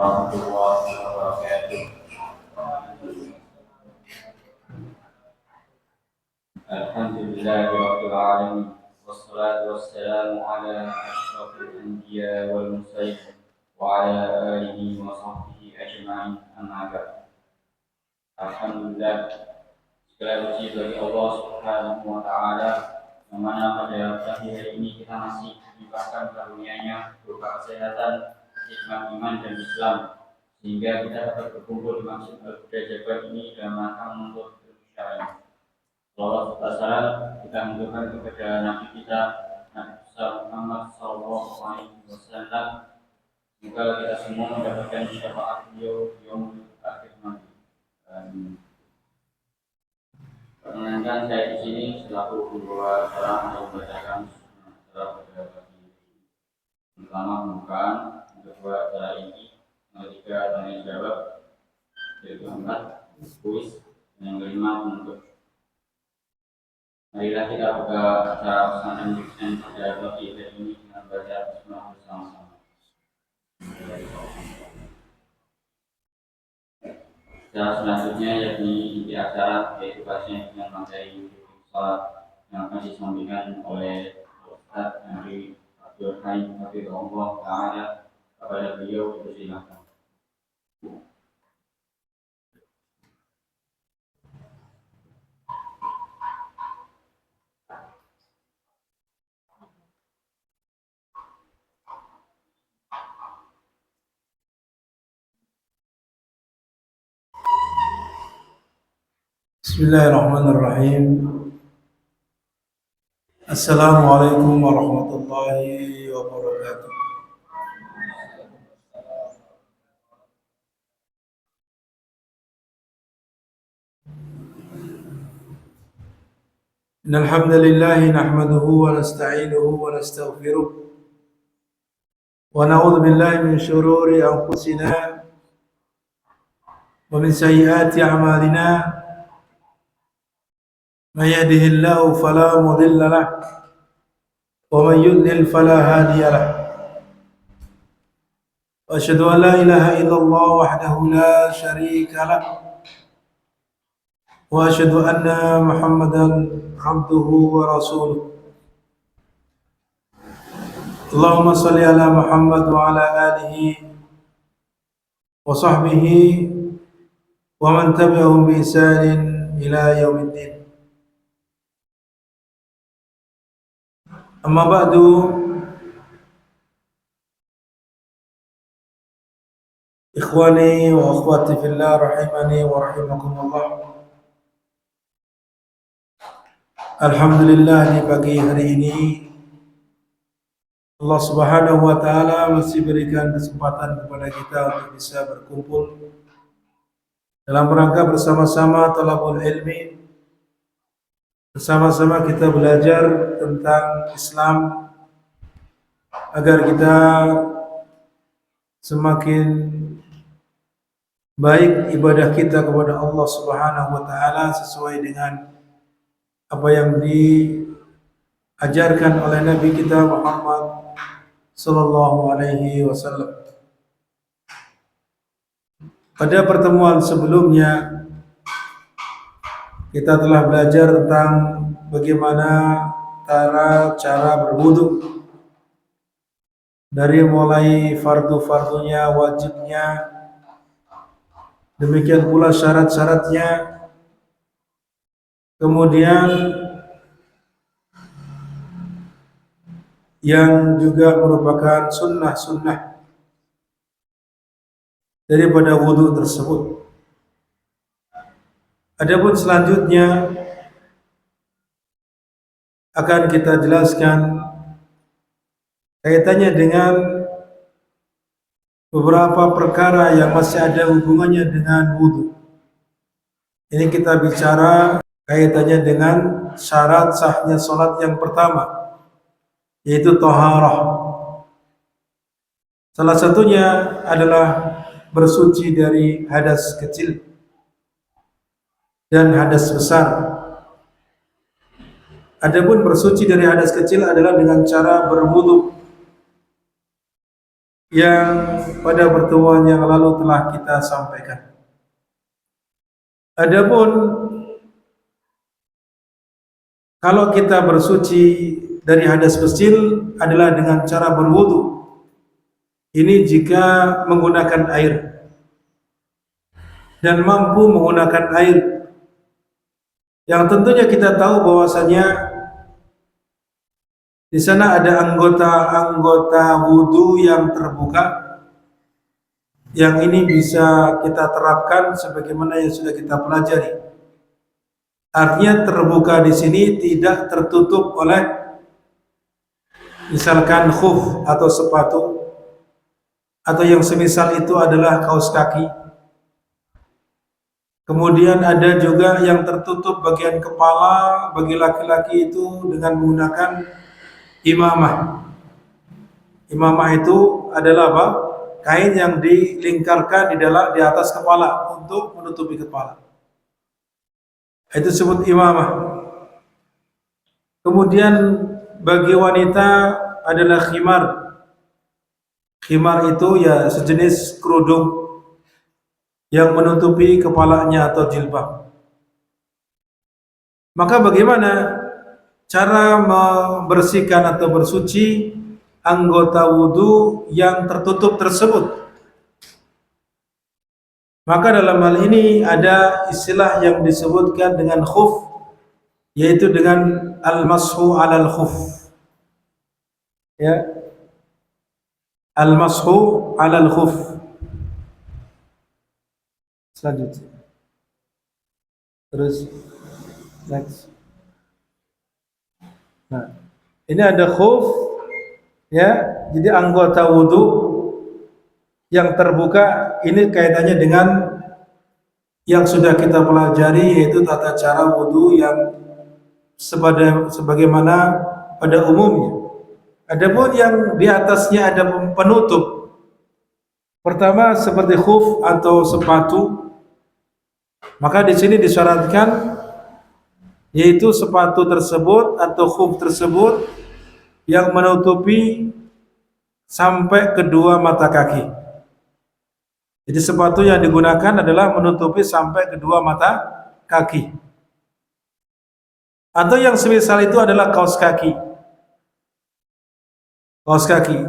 warahmatullahi wabarakatuh. Alhamdulillahirabbil alamin wassalatu wassalamu ala asyrafil anbiya wal mursalin wa ala alihi wa sahbihi ajma'in, amma ba'd. Alhamdulillah, segala puji bagi Allah Subhanahu wa taala yang mana pada pagi hari ini kita masih dilimpahkan karunia-Nya berupa kesehatan, nikmat iman dan Islam, sehingga kita dapat berkumpul di Masjid Al-Huda Jabar ini dalam rangka menuntut ilmu syar'i. Salawat serta salam kita menunjukkan kepada Nabi kita, Nabi Muhammad SAW. Semoga kita semua mendapatkan syafaat beliau di yaumul akhir nanti. Perkenalkan, saya di sini selaku pembawa acara yang membacakan acara pada pagi ini. Pertama pembukaan, kedua acara ini, yang ketiga tanya jawab, yang keempat kuis, dan yang kelima penutup. Marilah kita buka acara pesantren Diksen pada pagi ini dengan baca bismillah bersama-sama. Acara selanjutnya yakni inti acara, yaitu kajian dengan materi salat yang akan disampaikan oleh Ustaz Henry Abdul Haim Hafizahullah Ta'ala. Kepada beliau dipersilakan. Bismillahirrahmanirrahim. Assalamualaikum warahmatullahi wabarakatuh. Innal hamdalillah nahmaduhu wa nasta'inuhu wa nastaghfiruh wa na'udzu billahi min shururi anfusina wa min sayyiati a'malina. من يهده الله فلا مضل له ومن يضلل فلا هادي له وأشهد أن لا إله إلا الله وحده لا شريك له وأشهد أن محمدا عبده ورسوله. اللهم صل على محمد وعلى آله وصحبه ومن تبعهم بإحسان إلى يوم الدين. Amma ba'du, ikhwani wa akhwati fillah rahimani wa rahimakumullah. Alhamdulillah, di pagi hari ini Allah Subhanahu wa taala masih berikan kesempatan kepada kita untuk bisa berkumpul dalam rangka bersama-sama talabul ilmi. Bersama-sama kita belajar tentang Islam agar kita semakin baik ibadah kita kepada Allah Subhanahu wa taala sesuai dengan apa yang diajarkan oleh Nabi kita Muhammad sallallahu alaihi wasallam. Pada pertemuan sebelumnya kita telah belajar tentang bagaimana cara berwudu, dari mulai fardu-fardunya, wajibnya, demikian pula syarat-syaratnya, kemudian yang juga merupakan sunnah-sunnah daripada wudu tersebut. Adapun selanjutnya akan kita jelaskan kaitannya dengan beberapa perkara yang masih ada hubungannya dengan wudu. Ini kita bicara kaitannya dengan syarat sahnya salat yang pertama, yaitu taharah. Salah satunya adalah bersuci dari hadas kecil dan hadas besar. Adapun bersuci dari hadas kecil adalah dengan cara berwudu. yang pada pertemuan yang lalu telah kita sampaikan. Adapun kalau kita bersuci dari hadas kecil adalah dengan cara berwudu. Ini jika menggunakan air dan mampu menggunakan air. Yang tentunya kita tahu bahwasanya di sana ada anggota-anggota wudu yang terbuka. Yang ini bisa kita terapkan sebagaimana yang sudah kita pelajari. Artinya terbuka di sini tidak tertutup oleh misalkan khuf atau sepatu, atau yang semisal itu adalah kaos kaki. Kemudian ada juga yang tertutup bagian kepala bagi laki-laki itu dengan menggunakan imamah. Imamah itu adalah apa? Kain yang dilingkarkan di atas kepala untuk menutupi kepala. Itu disebut imamah. Kemudian bagi wanita adalah khimar. Khimar itu ya sejenis kerudung yang menutupi kepalanya atau jilbab. Maka bagaimana cara membersihkan atau bersuci anggota wudu yang tertutup tersebut? Maka dalam hal ini ada istilah yang disebutkan dengan khuf, yaitu dengan al-mashu 'alal khuf. Ya. Al-mashu 'alal khuf. Selanjutnya. Terus next. Nah, ini ada khuf, ya. Jadi anggota wudu yang terbuka ini kaitannya dengan yang sudah kita pelajari, yaitu tata cara wudu yang sebagaimana pada umumnya. Adapun yang di atasnya ada penutup. Pertama seperti khuf atau sepatu. Maka di sini disyaratkan yaitu sepatu tersebut atau khuf tersebut yang menutupi sampai kedua mata kaki. Jadi sepatu yang digunakan adalah menutupi sampai kedua mata kaki. Atau yang semisal itu adalah kaos kaki. Kaos kaki.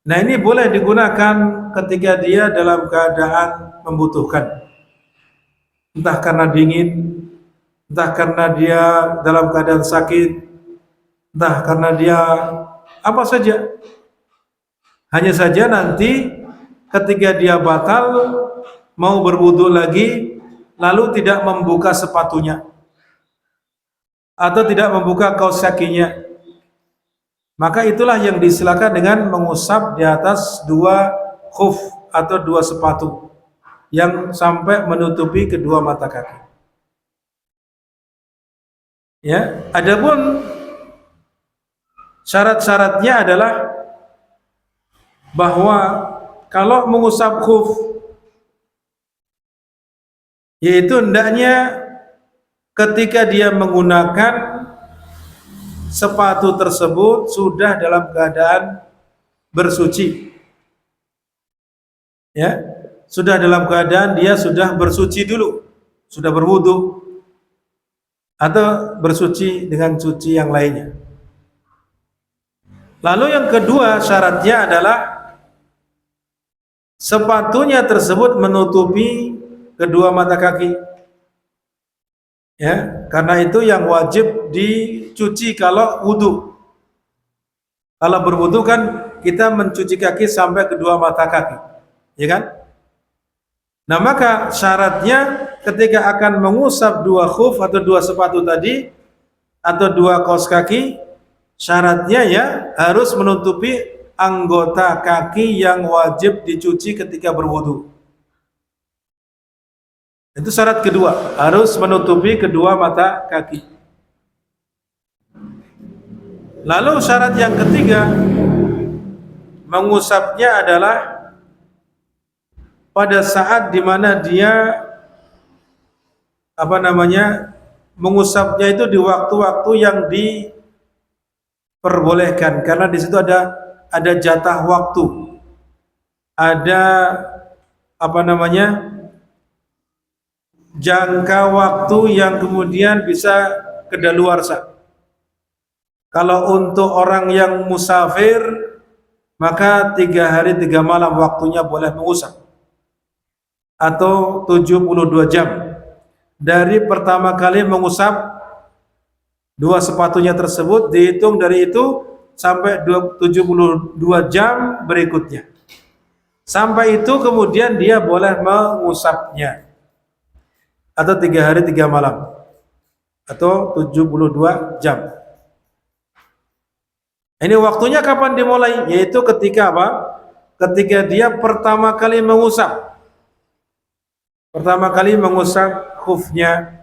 Nah, ini boleh digunakan ketika dia dalam keadaan membutuhkan. Entah karena dingin, entah karena dia dalam keadaan sakit, entah karena dia apa saja. Hanya saja nanti ketika dia batal mau berwudu lagi lalu tidak membuka sepatunya atau tidak membuka kaos kakinya, maka itulah yang disilakan dengan mengusap di atas dua khuf atau dua sepatu yang sampai menutupi kedua mata kaki. Ya, adapun syarat-syaratnya adalah bahwa kalau mengusap khuf, yaitu hendaknya ketika dia menggunakan sepatu tersebut sudah dalam keadaan bersuci. Ya, sudah dalam keadaan dia sudah bersuci dulu, sudah berwudu atau bersuci dengan suci yang lainnya. Lalu yang kedua syaratnya adalah sepatunya tersebut menutupi kedua mata kaki. Ya, karena itu yang wajib dicuci kalau wudu. Kalau berwudu kan kita mencuci kaki sampai kedua mata kaki, ya kan? Nah, maka syaratnya ketika akan mengusap dua khuf atau dua sepatu tadi atau dua kaos kaki, syaratnya ya harus menutupi anggota kaki yang wajib dicuci ketika berwudu. Itu syarat kedua, harus menutupi kedua mata kaki. Lalu syarat yang ketiga, mengusapnya adalah pada saat dimana dia mengusapnya itu di waktu-waktu yang diperbolehkan, karena di situ ada jatah waktu. ada apa namanya jangka waktu yang kemudian bisa kedaluarsa. Kalau untuk orang yang musafir, maka 3 hari 3 malam waktunya boleh mengusap, atau 72 jam dari pertama kali mengusap dua sepatunya tersebut, dihitung dari itu sampai 72 jam berikutnya. Sampai itu kemudian dia boleh mengusapnya, atau 3 hari 3 malam, atau 72 jam. Ini waktunya kapan dimulai? Yaitu ketika apa? Ketika dia pertama kali mengusap. Pertama kali mengusap khufnya.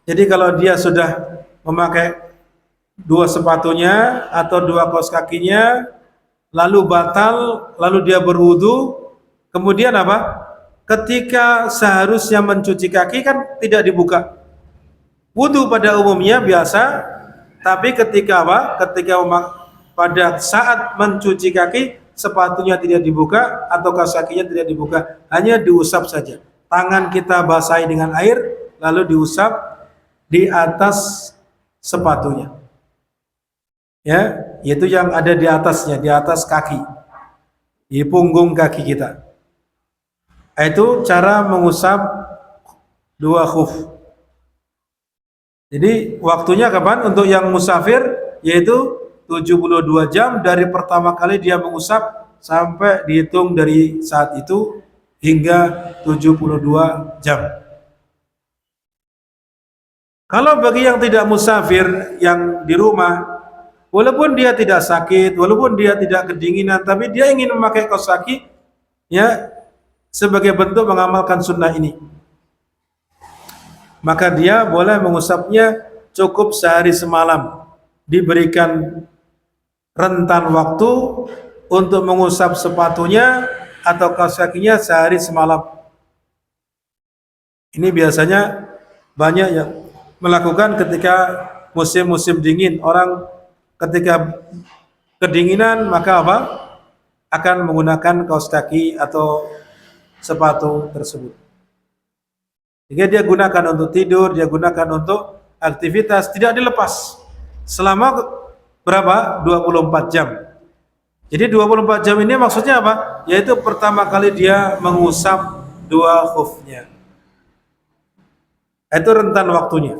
Jadi kalau dia sudah memakai 2 sepatunya atau 2 kaos kakinya, lalu batal, lalu dia berwudu, kemudian apa? Ketika seharusnya mencuci kaki kan tidak dibuka. Wudu pada umumnya biasa, tapi ketika apa? Ketika pada saat mencuci kaki, sepatunya tidak dibuka atau kaos kakinya tidak dibuka, hanya diusap saja. Tangan kita basahi dengan air, lalu diusap di atas sepatunya. Ya, yaitu yang ada di atasnya, di atas kaki, di punggung kaki kita. Itu cara mengusap 2 khuf. Jadi waktunya kapan untuk yang musafir? Yaitu 72 jam dari pertama kali dia mengusap sampai dihitung dari saat itu hingga 72 jam. Kalau bagi yang tidak musafir, yang di rumah, walaupun dia tidak sakit, walaupun dia tidak kedinginan, tapi dia ingin memakai kaos kaki, ya, sebagai bentuk mengamalkan sunnah ini, maka dia boleh mengusapnya cukup sehari semalam. Diberikan rentan waktu untuk mengusap sepatunya atau kaos kakinya sehari semalam. Ini biasanya banyak yang melakukan ketika musim-musim dingin. Orang ketika kedinginan maka apa? Akan menggunakan kaos kaki atau sepatu tersebut. Jika dia gunakan untuk tidur, dia gunakan untuk aktivitas, tidak dilepas selama berapa? 24 jam. Jadi 24 jam ini maksudnya apa? Yaitu pertama kali dia mengusap 2 khufnya. Itu rentan waktunya.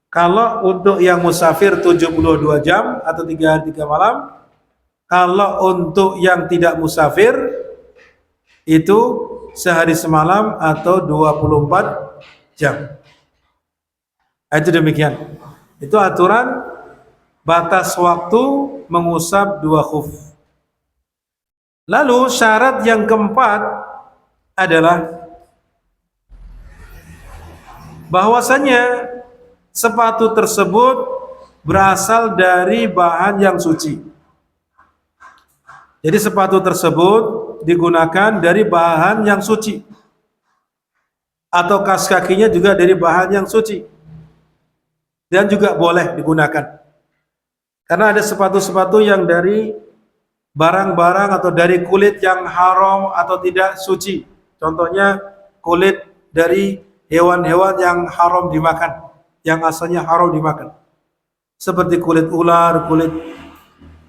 Kalau untuk yang musafir 72 jam atau 3 hari 3 malam. Kalau untuk yang tidak musafir itu sehari semalam atau 24 jam. Itu demikian. Itu aturan batas waktu mengusap 2 khuf. Lalu syarat yang keempat adalah bahwasanya sepatu tersebut berasal dari bahan yang suci. Jadi sepatu tersebut digunakan dari bahan yang suci, atau kaos kakinya juga dari bahan yang suci, dan juga boleh digunakan. Karena ada sepatu-sepatu yang dari barang-barang atau dari kulit yang haram atau tidak suci. Contohnya kulit dari hewan-hewan yang haram dimakan, yang asalnya haram dimakan. Seperti kulit ular, kulit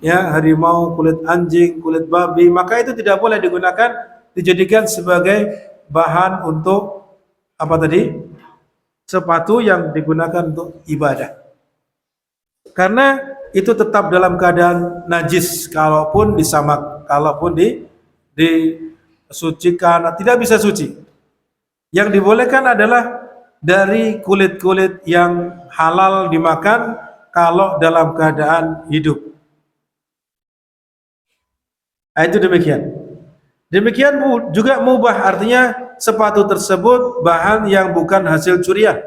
harimau, kulit anjing, kulit babi, maka itu tidak boleh digunakan, dijadikan sebagai bahan untuk apa tadi? Sepatu yang digunakan untuk ibadah. Karena itu tetap dalam keadaan najis kalaupun disamak, kalaupun disucikan, tidak bisa suci. Yang dibolehkan adalah dari kulit-kulit yang halal dimakan kalau dalam keadaan hidup. Itu demikian. Demikian juga mubah, artinya sepatu tersebut bahan yang bukan hasil curian.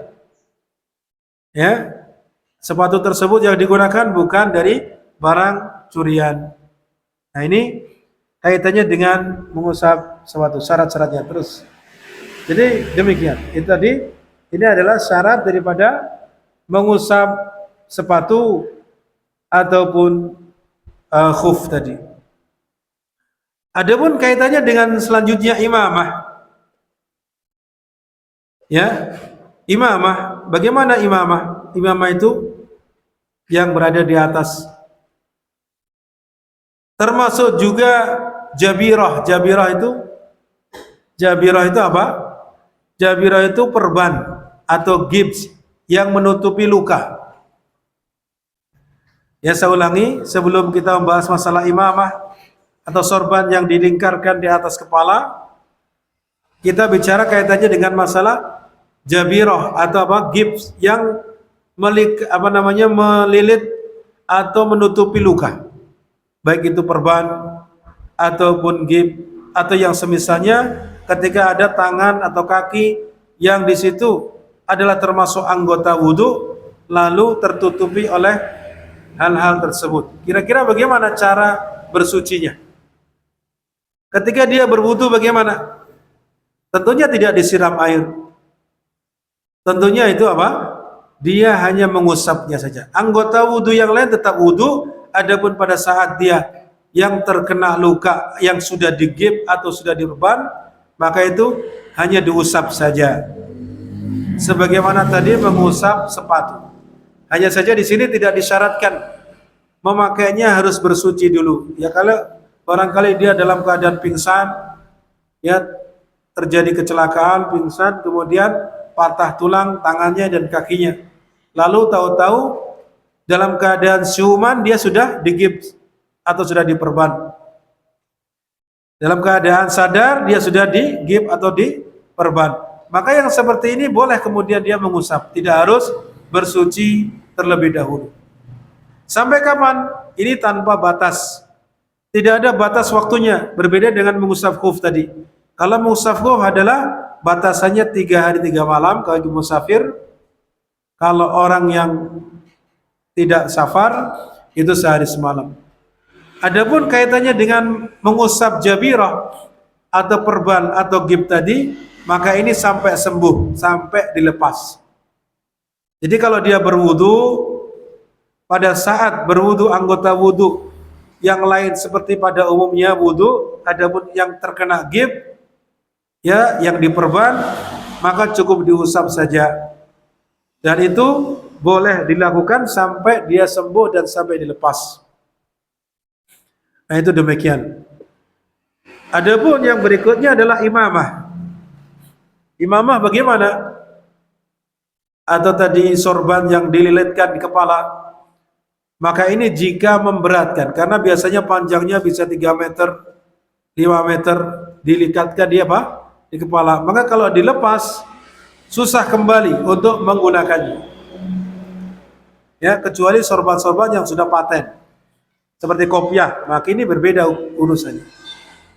Ya. Sepatu tersebut yang digunakan bukan dari barang curian. Nah, ini kaitannya dengan mengusap sepatu, syarat-syaratnya terus. Jadi demikian. Itu tadi, ini adalah syarat daripada mengusap sepatu ataupun khuf tadi. Adapun kaitannya dengan selanjutnya imamah, ya, imamah. Bagaimana imamah? Imamah itu yang berada di atas. Termasuk juga jabirah. Jabirah itu apa? Jabirah itu perban atau gips yang menutupi luka. Ya, saya ulangi sebelum kita membahas masalah imamah atau sorban yang dilingkarkan di atas kepala, kita bicara kaitannya dengan masalah jabirah atau apa? Gips yang melilit atau menutupi luka. Baik itu perban ataupun gips atau yang semisalnya, ketika ada tangan atau kaki yang di situ adalah termasuk anggota wudhu lalu tertutupi oleh hal-hal tersebut. Kira-kira bagaimana cara bersucinya? Ketika dia berwudu bagaimana? Tentunya tidak disiram air. Tentunya itu apa? Dia hanya mengusapnya saja. Anggota wudu yang lain tetap wudu, adapun pada saat dia yang terkena luka yang sudah digip atau sudah diperban, maka itu hanya diusap saja. Sebagaimana tadi mengusap sepatu. Hanya saja di sini tidak disyaratkan memakainya harus bersuci dulu. Ya, kalau barangkali dia dalam keadaan pingsan, ya terjadi kecelakaan, pingsan, kemudian patah tulang tangannya dan kakinya. Lalu tahu-tahu dalam keadaan siuman dia sudah digips atau sudah diperban. Dalam keadaan sadar dia sudah digips atau diperban. Maka yang seperti ini boleh kemudian dia mengusap, tidak harus bersuci terlebih dahulu. Sampai kapan? Ini tanpa batas. Tidak ada batas waktunya, berbeda dengan mengusap khuf tadi. Kalau mengusap khuf adalah batasannya 3 hari 3 malam kalau musafir. Kalau orang yang tidak safar itu sehari semalam. Adapun kaitannya dengan mengusap jabirah atau perban atau gib tadi, maka ini sampai sembuh, sampai dilepas. Jadi kalau dia berwudu, pada saat berwudu anggota wudu yang lain seperti pada umumnya wudu, adapun yang terkena gib, ya yang diperban, maka cukup diusap saja. Dan itu boleh dilakukan sampai dia sembuh dan sampai dilepas. Nah, itu demikian. Adapun yang berikutnya adalah imamah. Imamah bagaimana? Atau tadi sorban yang dililitkan di kepala. Maka ini jika memberatkan, karena biasanya panjangnya bisa 3 meter, 5 meter, dilekatkan dia apa? Di kepala. Maka kalau dilepas, susah kembali untuk menggunakannya. Ya, kecuali sorban-sorban yang sudah paten. Seperti kopiah, maka ini berbeda urusannya.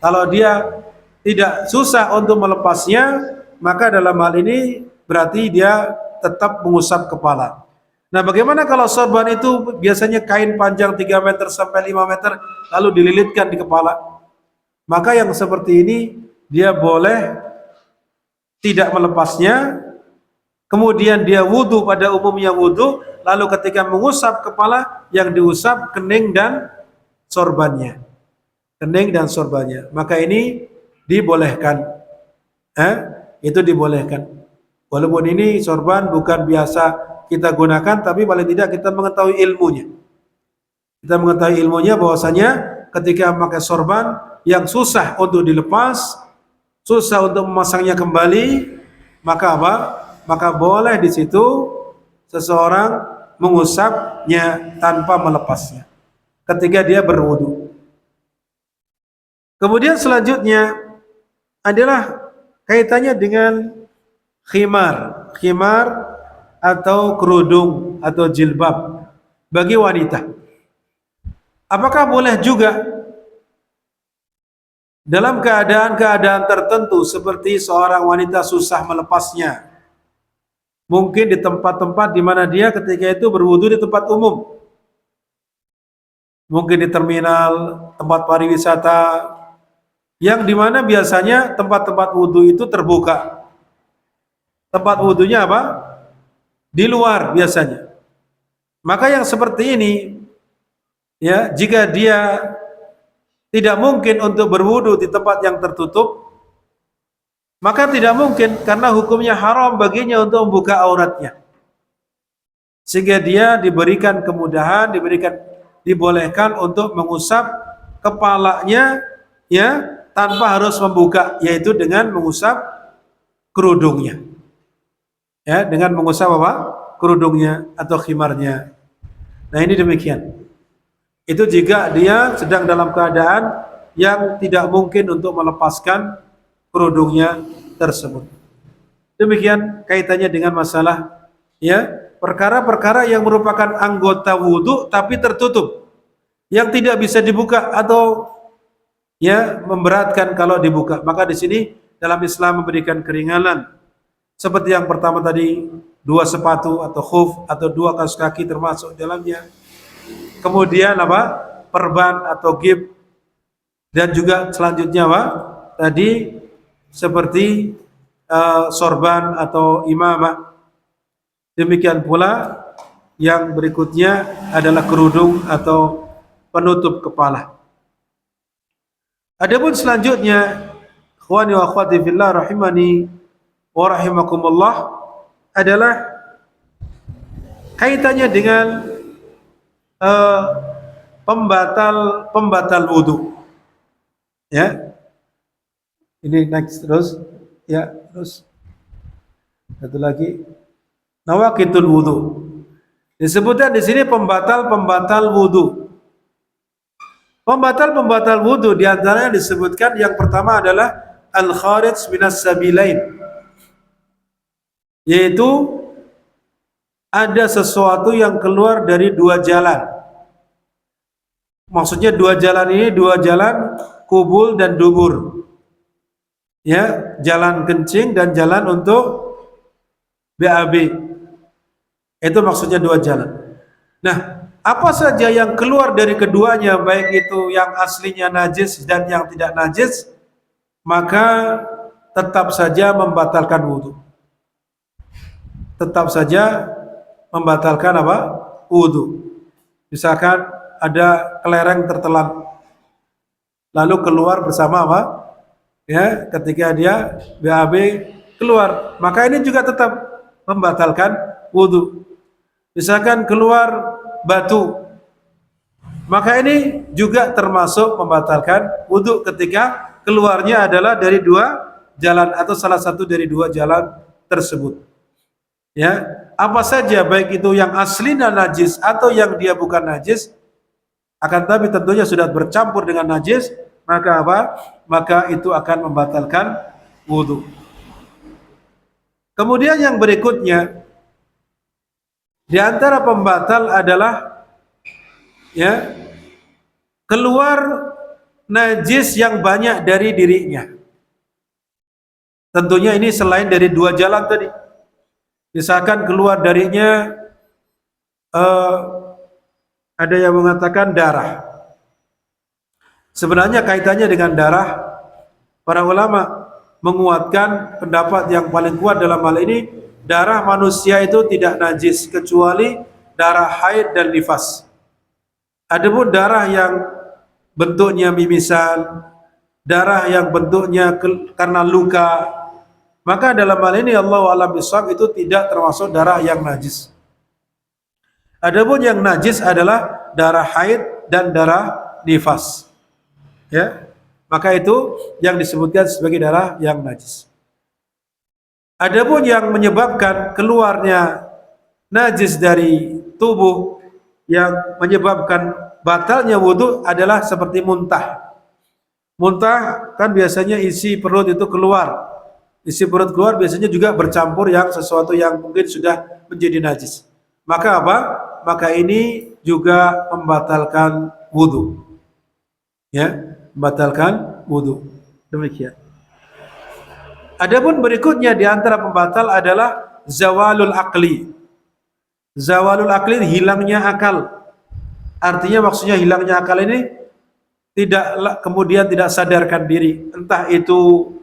Kalau dia tidak susah untuk melepasnya, maka dalam hal ini berarti dia tetap mengusap kepala. Nah, bagaimana kalau sorban itu biasanya kain panjang 3 meter sampai 5 meter lalu dililitkan di kepala? Maka yang seperti ini dia boleh tidak melepasnya, kemudian dia wudu pada umumnya wudu, lalu ketika mengusap kepala yang diusap kening dan sorbannya. Kening dan sorbannya. Maka ini dibolehkan. Itu dibolehkan. Walaupun ini sorban bukan biasa kita gunakan, tapi paling tidak kita mengetahui ilmunya. Kita mengetahui ilmunya bahwasanya ketika memakai sorban yang susah untuk dilepas, susah untuk memasangnya kembali, maka apa? Maka boleh di situ seseorang mengusapnya tanpa melepasnya ketika dia berwudu. Kemudian selanjutnya adalah kaitannya dengan khimar. Khimar atau kerudung atau jilbab bagi wanita. Apakah boleh juga dalam keadaan-keadaan tertentu seperti seorang wanita susah melepasnya? Mungkin di tempat-tempat di mana dia ketika itu berwudu di tempat umum. Mungkin di terminal, tempat pariwisata, yang di mana biasanya tempat-tempat wudu itu terbuka. Tempat wudunya apa? Di luar biasanya. Maka yang seperti ini, ya, jika dia tidak mungkin untuk berwudu di tempat yang tertutup, maka tidak mungkin karena hukumnya haram baginya untuk membuka auratnya. Sehingga dia diberikan kemudahan, dibolehkan untuk mengusap kepalanya ya tanpa harus membuka, yaitu dengan mengusap kerudungnya. Ya, dengan mengusap apa? Kerudungnya atau khimarnya. Nah, ini demikian. Itu jika dia sedang dalam keadaan yang tidak mungkin untuk melepaskan kerudungnya tersebut. Demikian kaitannya dengan masalah ya, perkara-perkara yang merupakan anggota wudu tapi tertutup, yang tidak bisa dibuka atau ya memberatkan kalau dibuka. Maka di sini dalam Islam memberikan keringanan. Seperti yang pertama tadi, 2 sepatu atau khuf atau 2 kaos kaki termasuk dalamnya. Kemudian apa? Perban atau gib, dan juga selanjutnya apa? Tadi seperti sorban atau imamah. Demikian pula yang berikutnya adalah kerudung atau penutup kepala. Adapun selanjutnya, ikhwani wa akhwati fillah rahimani wa rahimakumullah, adalah kaitannya dengan pembatal wudu. Ya. Ini next terus. Ya, terus satu lagi, nawaqitul wudu. Disebutkan di sini pembatal wudu. Pembatal wudu di antaranya disebutkan yang pertama adalah al-kharij minas sabilain, yaitu ada sesuatu yang keluar dari 2 jalan. Maksudnya 2 jalan ini 2 jalan kubul dan dubur. Ya, jalan kencing dan jalan untuk BAB. Itu maksudnya 2 jalan. Nah, apa saja yang keluar dari keduanya, baik itu yang aslinya najis dan yang tidak najis, maka tetap saja membatalkan wudu. Tetap saja membatalkan apa? Wudu. Misalkan ada kelereng tertelan, lalu keluar bersama apa? Ya, ketika dia BAB keluar, maka ini juga tetap membatalkan wudu. Misalkan keluar batu, maka ini juga termasuk membatalkan wudu ketika keluarnya adalah dari 2 jalan atau salah satu dari 2 jalan tersebut. Ya, apa saja baik itu yang aslinya najis atau yang dia bukan najis, akan tapi tentunya sudah bercampur dengan najis, maka apa? Maka itu akan membatalkan wudu. Kemudian yang berikutnya di antara pembatal adalah ya, keluar najis yang banyak dari dirinya. Tentunya ini selain dari 2 jalan tadi. Misalkan keluar darinya ada yang mengatakan darah. Sebenarnya kaitannya dengan darah, para ulama menguatkan pendapat yang paling kuat dalam hal ini, darah manusia itu tidak najis kecuali darah haid dan nifas. Adapun darah yang bentuknya mimisan, darah yang bentuknya karena luka, maka dalam hal ini Allahu a'lam bishawab itu tidak termasuk darah yang najis. Adapun yang najis adalah darah haid dan darah nifas. Ya, maka itu yang disebutkan sebagai darah yang najis. Adapun yang menyebabkan keluarnya najis dari tubuh yang menyebabkan batalnya wudu adalah seperti muntah. Muntah kan biasanya isi perut itu keluar. Isi perut keluar biasanya juga bercampur yang sesuatu yang mungkin sudah menjadi najis. Maka apa? Maka ini juga membatalkan wudu. Ya, membatalkan wudu. Demikian. Adapun berikutnya di antara pembatal adalah zawalul aqli. Zawalul aqli, hilangnya akal. Artinya maksudnya hilangnya akal ini tidak kemudian tidak sadarkan diri, entah itu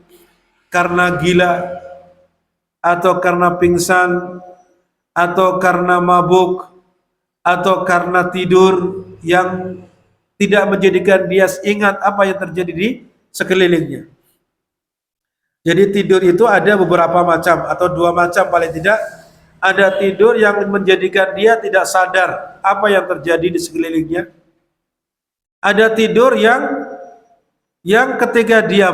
karena gila atau karena pingsan atau karena mabuk atau karena tidur yang tidak menjadikan dia ingat apa yang terjadi di sekelilingnya. Jadi tidur itu ada beberapa macam atau dua macam paling tidak. Ada tidur yang menjadikan dia tidak sadar apa yang terjadi di sekelilingnya. Ada tidur yang ketika dia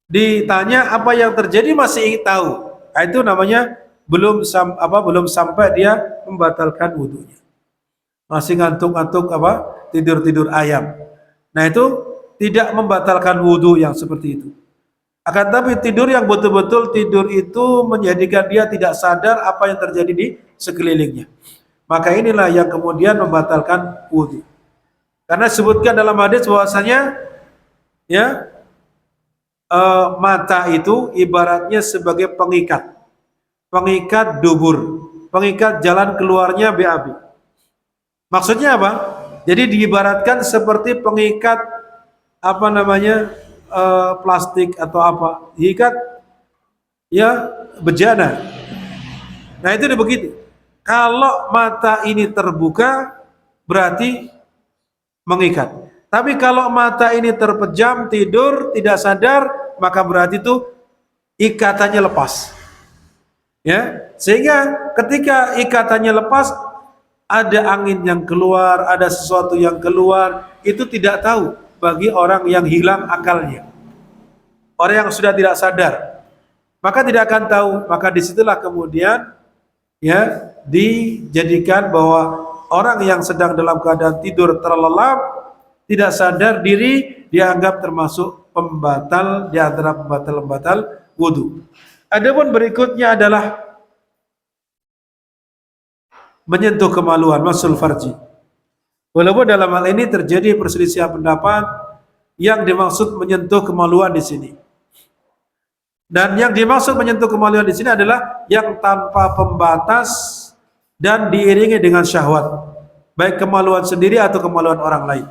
ditanya apa yang terjadi masih ingin tahu. Nah, itu namanya belum sampai dia membatalkan wudunya. Masih ngantuk-ngantuk tidur-tidur ayam. Nah, itu tidak membatalkan wudu yang seperti itu. Akan tapi tidur yang betul-betul tidur itu menjadikan dia tidak sadar apa yang terjadi di sekelilingnya. Maka inilah yang kemudian membatalkan wudu. Karena sebutkan dalam hadis bahwasanya ya mata itu ibaratnya sebagai pengikat dubur, pengikat jalan keluarnya BAB. Maksudnya apa? Jadi diibaratkan seperti pengikat plastik atau apa, diikat ya bejana. Nah itu begitu. Kalau mata ini terbuka berarti mengikat. Tapi kalau mata ini terpejam, tidur, tidak sadar, maka berarti itu ikatannya lepas. Ya, sehingga ketika ikatannya lepas, ada angin yang keluar, ada sesuatu yang keluar, itu tidak tahu bagi orang yang hilang akalnya. Orang yang sudah tidak sadar, maka tidak akan tahu. Maka disitulah kemudian ya dijadikan bahwa orang yang sedang dalam keadaan tidur terlelap, tidak sadar diri, dianggap termasuk pembatal di antara pembatal-pembatal wudu. Adapun berikutnya adalah menyentuh kemaluan, masul farji. Walaupun dalam hal ini terjadi perselisihan pendapat yang dimaksud menyentuh kemaluan di sini. Dan yang dimaksud menyentuh kemaluan di sini adalah yang tanpa pembatas dan diiringi dengan syahwat, baik kemaluan sendiri atau kemaluan orang lain.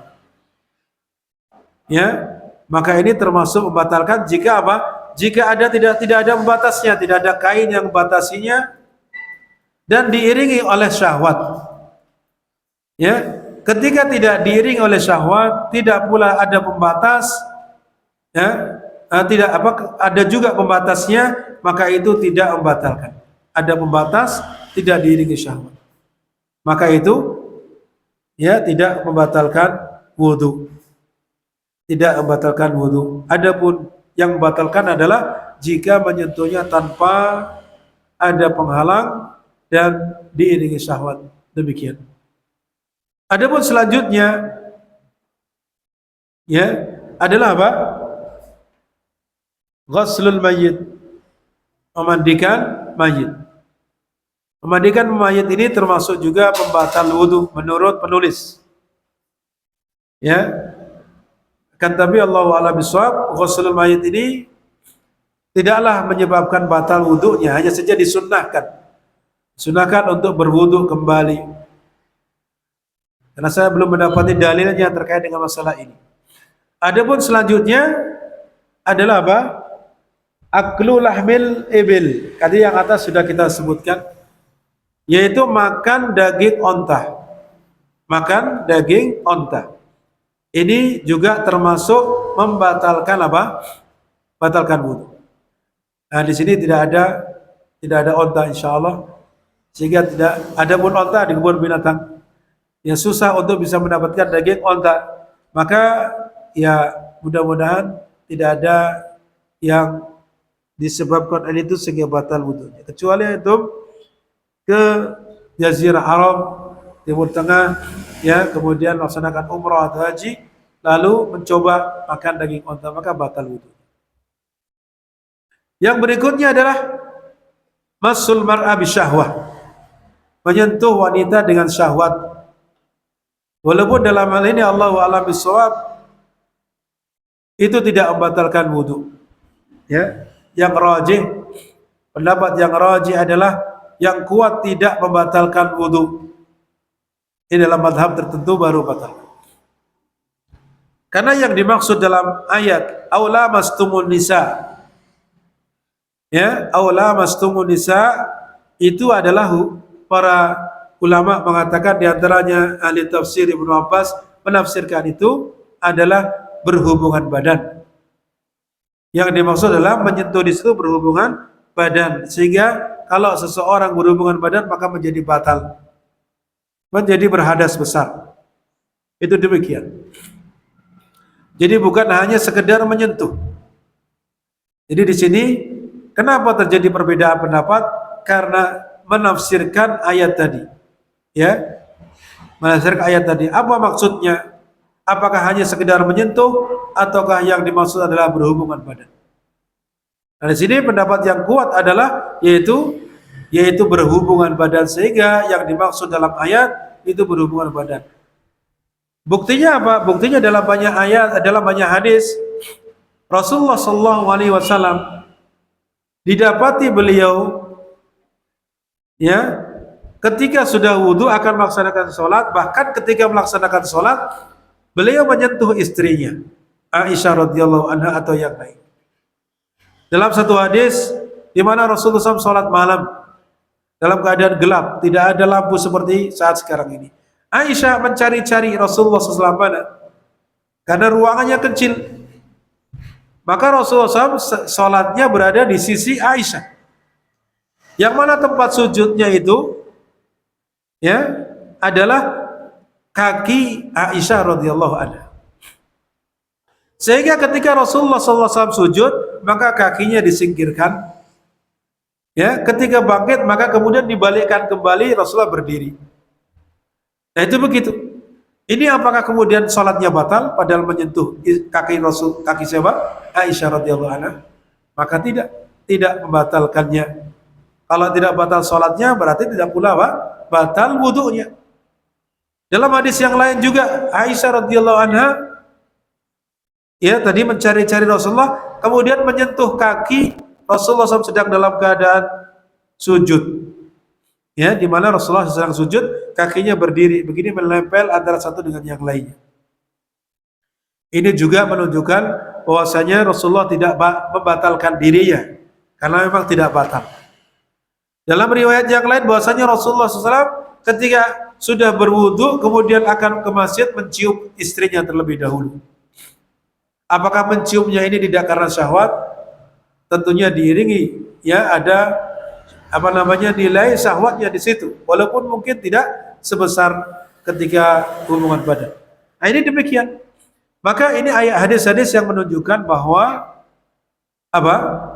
Ya, maka ini termasuk membatalkan jika apa? Jika tidak ada pembatasnya, tidak ada kain yang membatasinya dan diiringi oleh syahwat. Ya, ketika tidak diiringi oleh syahwat, tidak pula ada pembatas, ya, tidak ada juga pembatasnya, maka itu tidak membatalkan. Ada pembatas, tidak diiringi syahwat, maka itu ya tidak membatalkan wudu. Tidak membatalkan wudu. Adapun yang membatalkan adalah jika menyentuhnya tanpa ada penghalang dan diiringi syahwat. Demikian. Adapun selanjutnya ya adalah apa? Ghuslul mayyit, memandikan mayit. Memandikan mayit ini termasuk juga pembatal wudu menurut penulis. Ya. Kan tapi Allahu a'lam bishawab, ghuslul mayit ini tidaklah menyebabkan batal wudunya, hanya saja disunnahkan. Sunnahkan untuk berwudu kembali. Karena saya belum mendapati dalilnya terkait dengan masalah ini. Adapun selanjutnya adalah apa? Aklu lahmil ibil. Tadi yang atas sudah kita sebutkan, yaitu makan daging onta. Makan daging onta. Ini juga termasuk membatalkan apa? Batalkan wudu. Nah, di sini tidak ada onta insyaallah. Sehingga tidak ada pun onta di kebun binatang. Ya susah untuk bisa mendapatkan daging onta. Maka ya mudah-mudahan tidak ada yang disebabkan itu sehingga batal wudunya. Kecuali itu ke Jazirah Arab, Timur Tengah, ya kemudian melaksanakan umrah atau haji, lalu mencoba makan daging onta, maka batal wudu. Yang berikutnya adalah masul mar'a bisyahwah, menyentuh wanita dengan syahwat. Walaupun dalam hal ini Allahu a'lam bishawab itu tidak membatalkan wudu. Ya, yang rajih, pendapat yang rajih adalah yang kuat tidak membatalkan wudu. Ini dalam madhab tertentu baru batal. Karena yang dimaksud dalam ayat aula mastumun nisa, ya aula mastumun nisa itu adalah para ulama mengatakan di antaranya ahli tafsir Ibnu Abbas menafsirkan itu adalah berhubungan badan. Yang dimaksud adalah menyentuh di situ berhubungan badan, sehingga kalau seseorang berhubungan badan maka menjadi batal, menjadi berhadas besar. Itu demikian. Jadi bukan hanya sekedar menyentuh. Jadi di sini kenapa terjadi perbedaan pendapat? Karena menafsirkan ayat tadi. Ya, menafsirkan ayat tadi. Apa maksudnya? Apakah hanya sekedar menyentuh ataukah yang dimaksud adalah berhubungan badan? Nah, di sini pendapat yang kuat adalah yaitu berhubungan badan, sehingga yang dimaksud dalam ayat itu berhubungan badan. Buktinya apa? Buktinya dalam banyak ayat, dalam banyak hadis Rasulullah Shallallahu Alaihi Wasallam didapati beliau ya ketika sudah wudhu akan melaksanakan sholat, bahkan ketika melaksanakan sholat beliau menyentuh istrinya Aisyah radhiyallahu anha atau yang lain. Dalam satu hadis di mana Rasulullah SAW sholat malam dalam keadaan gelap, tidak ada lampu seperti saat sekarang ini. Aisyah mencari-cari Rasulullah SAW karena ruangannya kecil. Maka Rasulullah SAW sholatnya berada di sisi Aisyah, yang mana tempat sujudnya itu ya adalah kaki Aisyah radhiyallahu anha. Sehingga ketika Rasulullah SAW sujud, maka kakinya disingkirkan. Ya, ketika bangkit maka kemudian dibalikkan kembali, Rasulullah berdiri. Nah itu begitu. Ini apakah kemudian sholatnya batal padahal menyentuh kaki Rasul, kaki siapa? Aisyah radhiyallahu anha? Maka tidak membatalkannya. Kalau tidak batal sholatnya berarti tidak pula apa? Batal wudunya. Dalam hadis yang lain juga Aisyah radhiyallahu anha ya tadi mencari-cari Rasulullah, kemudian menyentuh kaki Rasulullah SAW sedang dalam keadaan sujud. Ya, di mana Rasulullah sedang sujud, kakinya berdiri, begini menempel antara satu dengan yang lainnya. Ini juga menunjukkan bahwasanya Rasulullah tidak membatalkan dirinya, karena memang tidak batal. Dalam riwayat yang lain bahwasanya Rasulullah SAW ketika sudah berwudu kemudian akan ke masjid mencium istrinya terlebih dahulu. Apakah menciumnya ini tidak karena syahwat? Tentunya diiringi ya ada nilai syahwatnya di situ, walaupun mungkin tidak sebesar ketika hubungan badan. Nah, ini demikian. Maka ini ayat hadis-hadis yang menunjukkan bahwa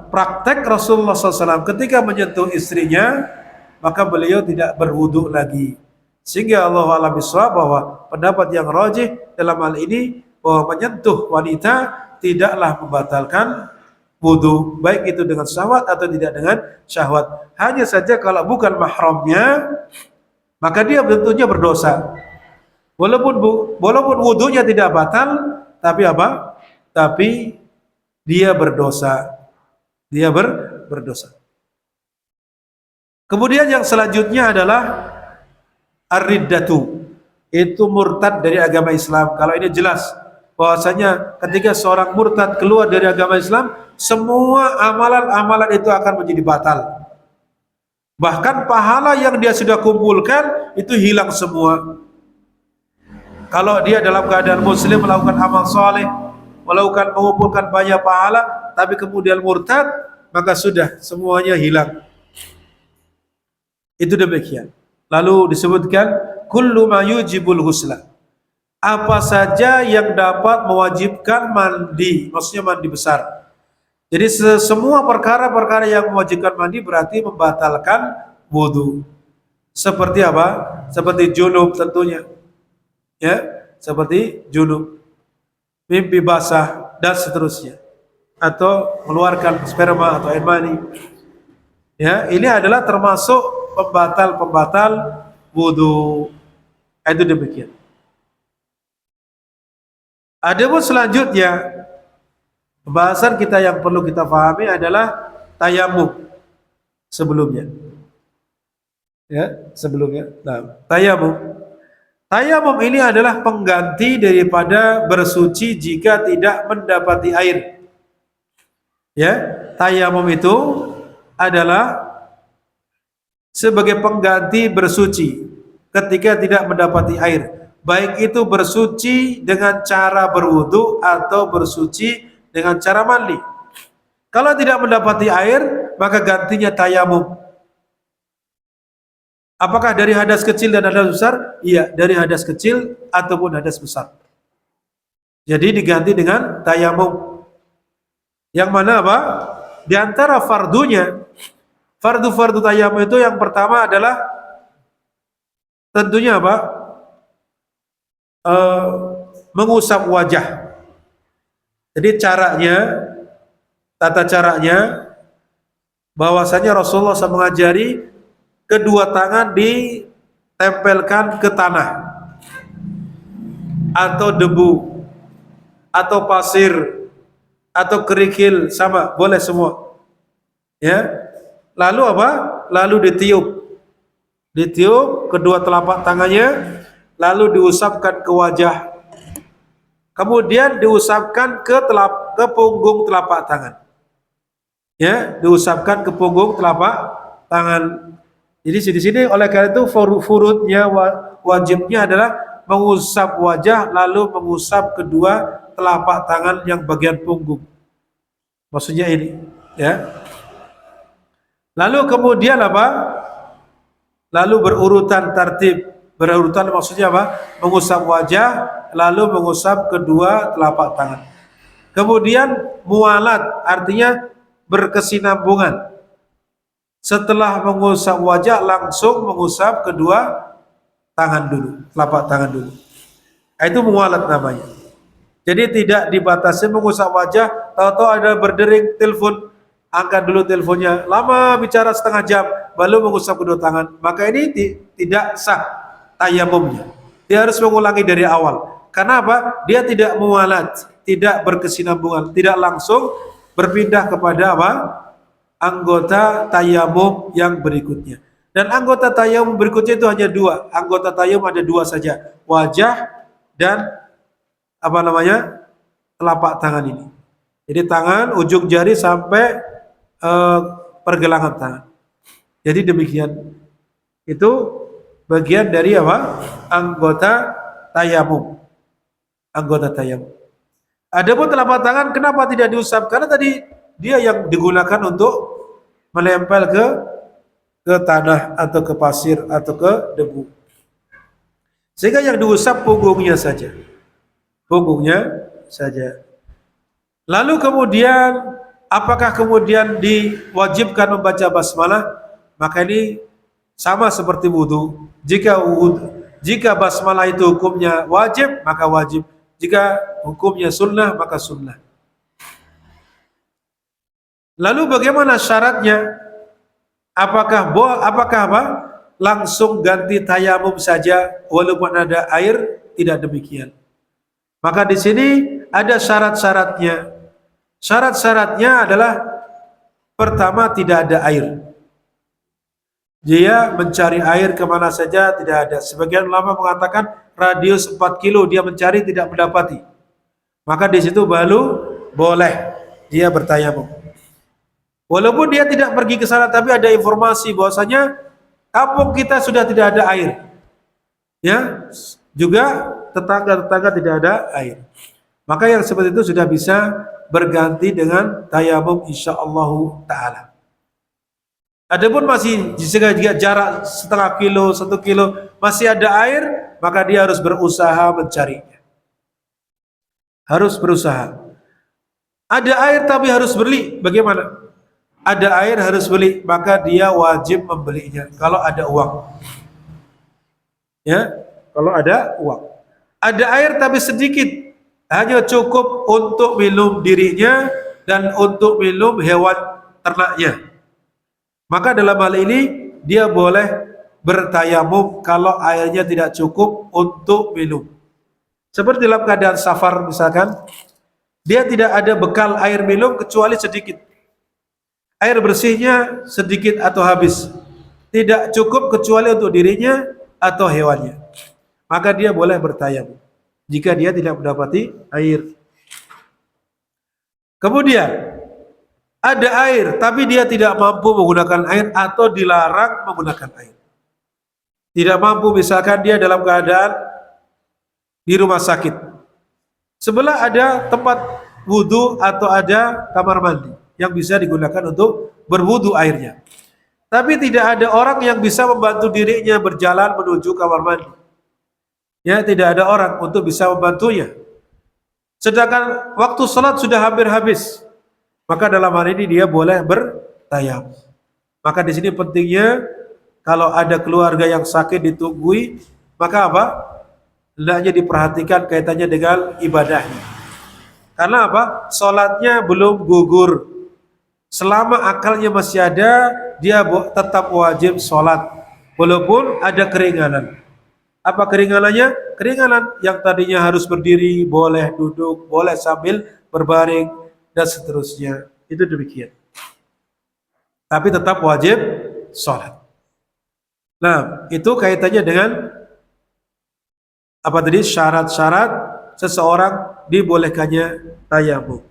praktek Rasulullah SAW ketika menyentuh istrinya maka beliau tidak berwudu lagi. Sehingga Allah a'lam bishawab bahwa pendapat yang rajih dalam hal ini bahwa menyentuh wanita tidaklah membatalkan wudu, baik itu dengan syahwat atau tidak dengan syahwat. Hanya saja kalau bukan mahramnya maka dia tentunya berdosa. Walaupun wudunya tidak batal, tapi Tapi dia berdosa. Dia berdosa. Kemudian yang selanjutnya adalah ar-riddatu, itu murtad dari agama Islam. Kalau ini jelas bahwasanya ketika seorang murtad keluar dari agama Islam, semua amalan-amalan itu akan menjadi batal. Bahkan pahala yang dia sudah kumpulkan itu hilang semua. Kalau dia dalam keadaan muslim melakukan amal soleh, mengumpulkan banyak pahala, tapi kemudian murtad, maka sudah semuanya hilang. Itu demikian. Lalu disebutkan kullu ma yujibul ghusla, apa saja yang dapat mewajibkan mandi, maksudnya mandi besar. Jadi semua perkara-perkara yang mewajibkan mandi berarti membatalkan wudu. Seperti apa? Seperti junub tentunya. Ya, seperti junub, mimpi basah dan seterusnya, atau mengeluarkan sperma atau air mani. Ya, ini adalah termasuk pembatal wudu. Itu demikian. Adapun selanjutnya pembahasan kita yang perlu kita pahami adalah tayamum sebelumnya. Ya, sebelumnya. Nah, Tayamum ini adalah pengganti daripada bersuci jika tidak mendapati air. Ya, tayamum itu adalah sebagai pengganti bersuci ketika tidak mendapati air, baik itu bersuci dengan cara berwudu atau bersuci dengan cara mandi. Kalau tidak mendapati air, maka gantinya tayamum. Apakah dari hadas kecil dan hadas besar? Iya, dari hadas kecil ataupun hadas besar. Jadi diganti dengan tayamum. Yang mana apa? Di antara fardunya, fardu tayamum itu yang pertama adalah tentunya apa? Mengusap wajah. Jadi tata caranya, bahwasanya Rasulullah SAW mengajari kedua tangan ditempelkan ke tanah atau debu atau pasir atau kerikil, sama, boleh semua. Ya. Lalu apa? Lalu ditiup kedua telapak tangannya, lalu diusapkan ke wajah, kemudian diusapkan ke punggung telapak tangan. Ya, diusapkan ke punggung telapak tangan. Jadi di sini oleh karena itu furudnya, wajibnya adalah mengusap wajah lalu mengusap kedua telapak tangan yang bagian punggung. Maksudnya ini, ya. Lalu kemudian apa? Lalu berurutan tertib. Berurutan maksudnya apa? Mengusap wajah lalu mengusap kedua telapak tangan. Kemudian mualat artinya berkesinambungan. Setelah mengusap wajah langsung mengusap kedua tangan dulu, telapak tangan dulu. Itu mualat namanya. Jadi tidak dibatasi mengusap wajah, tahu-tahu ada berdering telepon, angkat dulu teleponnya, lama bicara setengah jam, baru mengusap kedua tangan. Maka ini tidak sah tayamumnya. Dia harus mengulangi dari awal. Karena apa? Dia tidak mualat, tidak berkesinambungan, tidak langsung berpindah kepada apa? Anggota tayamum yang berikutnya. Dan anggota tayamum berikutnya itu hanya dua. Anggota tayamum ada dua saja, wajah dan apa namanya, telapak tangan ini. Jadi tangan, ujung jari sampai pergelangan tangan. Jadi demikian. Itu bagian dari apa? Anggota tayamum. Anggota tayamum. Adapun telapak tangan kenapa tidak diusap? Karena tadi dia yang digunakan untuk menempel ke tanah atau ke pasir atau ke debu. Sehingga yang diusap punggungnya saja. Punggungnya saja. Lalu kemudian apakah kemudian diwajibkan membaca basmalah? Maka ini sama seperti wudu. Jika basmalah itu hukumnya wajib, maka wajib. Jika hukumnya sunnah, maka sunnah. Lalu bagaimana syaratnya? Apakah apa? Langsung ganti tayamum saja walaupun ada air? Tidak demikian. Maka di sini ada syarat-syaratnya. Syarat-syaratnya adalah pertama tidak ada air. Dia mencari air kemana saja tidak ada. Sebagian ulama mengatakan radius 4 kilo dia mencari tidak mendapati. Maka di situ baru boleh dia bertayamum. Walaupun dia tidak pergi ke sana, tapi ada informasi bahwasanya kampung kita sudah tidak ada air. Ya, juga tetangga-tetangga tidak ada air. Maka yang seperti itu sudah bisa berganti dengan tayamum insyaallah taala. Adapun masih jika jarak setengah kilo, 1 kilo masih ada air, maka dia harus berusaha mencarinya. Harus berusaha. Ada air tapi harus beli, bagaimana? Ada air harus beli, maka dia wajib membelinya kalau ada uang. Ya, kalau ada uang. Ada air tapi sedikit, hanya cukup untuk minum dirinya dan untuk minum hewan ternaknya. Maka dalam hal ini dia boleh bertayamum kalau airnya tidak cukup untuk minum. Seperti dalam keadaan safar misalkan, dia tidak ada bekal air minum kecuali sedikit. Air bersihnya sedikit atau habis. Tidak cukup kecuali untuk dirinya atau hewannya. Maka dia boleh bertayamum jika dia tidak mendapati air. Kemudian ada air tapi dia tidak mampu menggunakan air atau dilarang menggunakan air. tidak mampu, misalkan dia dalam keadaan di rumah sakit, sebelah ada tempat wudhu atau ada kamar mandi yang bisa digunakan untuk berwudhu airnya. Tapi tidak ada orang yang bisa membantu dirinya berjalan menuju kamar mandi. Ya, tidak ada orang untuk bisa membantunya. Sedangkan waktu salat sudah hampir habis, maka dalam hal ini dia boleh bertayamum. Maka di sini pentingnya kalau ada keluarga yang sakit ditunggui, maka apa? Hendaknya diperhatikan kaitannya dengan ibadahnya. Karena apa? Salatnya belum gugur. Selama akalnya masih ada, dia tetap wajib salat walaupun ada keringanan. Apa keringanannya? Keringanan yang tadinya harus berdiri, boleh duduk, boleh sambil berbaring, dan seterusnya. Itu demikian. Tapi tetap wajib sholat. Nah, itu kaitannya dengan apa tadi? Syarat-syarat seseorang dibolehkannya tayamum.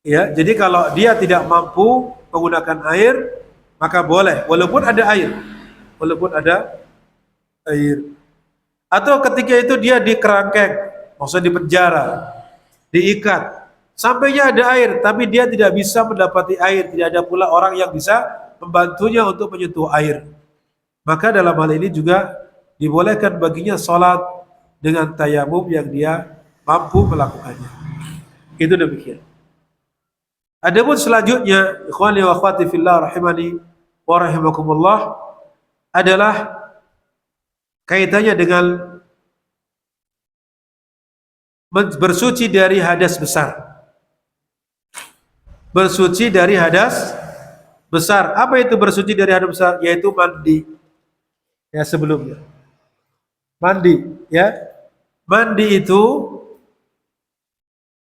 Ya, jadi kalau dia tidak mampu menggunakan air, maka boleh, walaupun ada air. Walaupun ada air. Atau ketika itu dia dikerangkeng, maksudnya di penjara, diikat, sampainya ada air, tapi dia tidak bisa mendapati air, tidak ada pula orang yang bisa membantunya untuk menyentuh air. Maka dalam hal ini juga dibolehkan baginya sholat dengan tayamum yang dia mampu melakukannya. Itu demikian. Adapun selanjutnya, ikhwani wa akhwati fillah rahimani wa rahimakumullah, adalah kaitannya dengan bersuci dari hadas besar. Bersuci dari hadas besar. Apa itu bersuci dari hadas besar? Yaitu mandi. Ya, sebelumnya. Mandi, ya. Mandi itu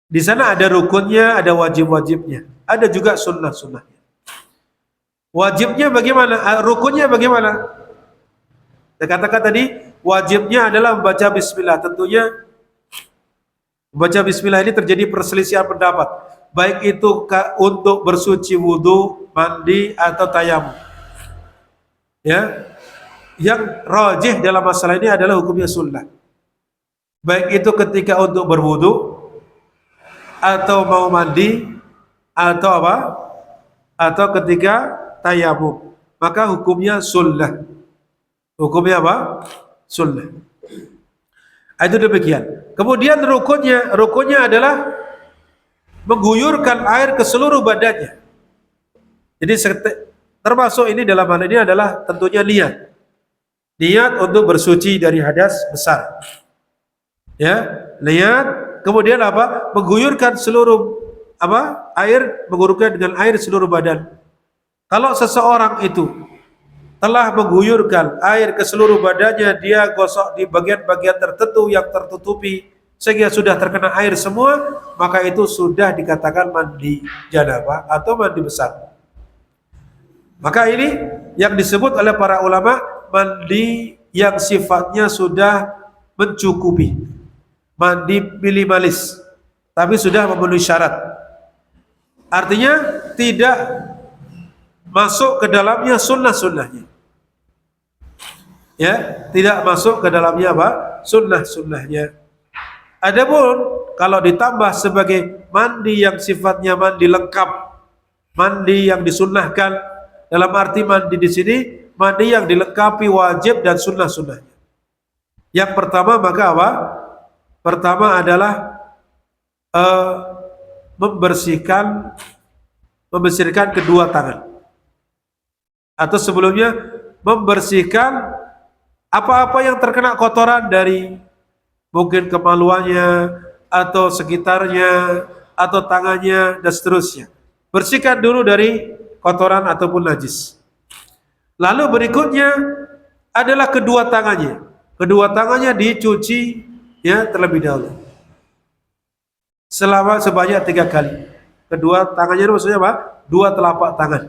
di sana ada rukunnya, ada wajib-wajibnya, ada juga sunnah-sunnahnya. Wajibnya bagaimana? Rukunnya bagaimana? Saya katakan tadi, wajibnya adalah membaca bismillah. Tentunya membaca bismillah ini terjadi perselisihan pendapat, baik itu untuk bersuci wudu, mandi, atau tayamum. Ya, yang rajih dalam masalah ini adalah hukumnya sunnah. Baik itu ketika untuk berwudu, atau mau mandi, atau apa? Atau ketika tayamum, maka hukumnya sunnah. Hukumnya apa? Sunnah. Itu demikian. Kemudian rukunnya adalah mengguyurkan air ke seluruh badannya. Jadi termasuk ini dalam hal ini adalah tentunya niat. Niat untuk bersuci dari hadas besar. Ya, niat. Kemudian apa? Mengguyurkan seluruh apa? Air, mengguyurkan dengan air seluruh badan. Kalau seseorang itu telah mengguyurkan air ke seluruh badannya, dia gosok di bagian-bagian tertentu yang tertutupi sehingga sudah terkena air semua, maka itu sudah dikatakan mandi janabah atau mandi besar. Maka ini yang disebut oleh para ulama mandi yang sifatnya sudah mencukupi. Mandi minimalis, tapi sudah memenuhi syarat. Artinya tidak masuk ke dalamnya sunnah-sunnahnya. Ya, tidak masuk ke dalamnya apa? Sunnah-sunnahnya. Adapun kalau ditambah sebagai mandi yang sifatnya mandi lengkap, mandi yang disunnahkan, dalam arti mandi di sini mandi yang dilengkapi wajib dan sunnah-sunnahnya. Yang pertama maka apa? Pertama adalah membersihkan kedua tangan. Atau sebelumnya membersihkan apa-apa yang terkena kotoran dari mungkin kemaluannya atau sekitarnya atau tangannya dan seterusnya. Bersihkan dulu dari kotoran ataupun najis. Lalu berikutnya adalah kedua tangannya. Kedua tangannya dicuci ya terlebih dahulu sebanyak 3 kali. Kedua tangannya maksudnya apa? 2 telapak tangan.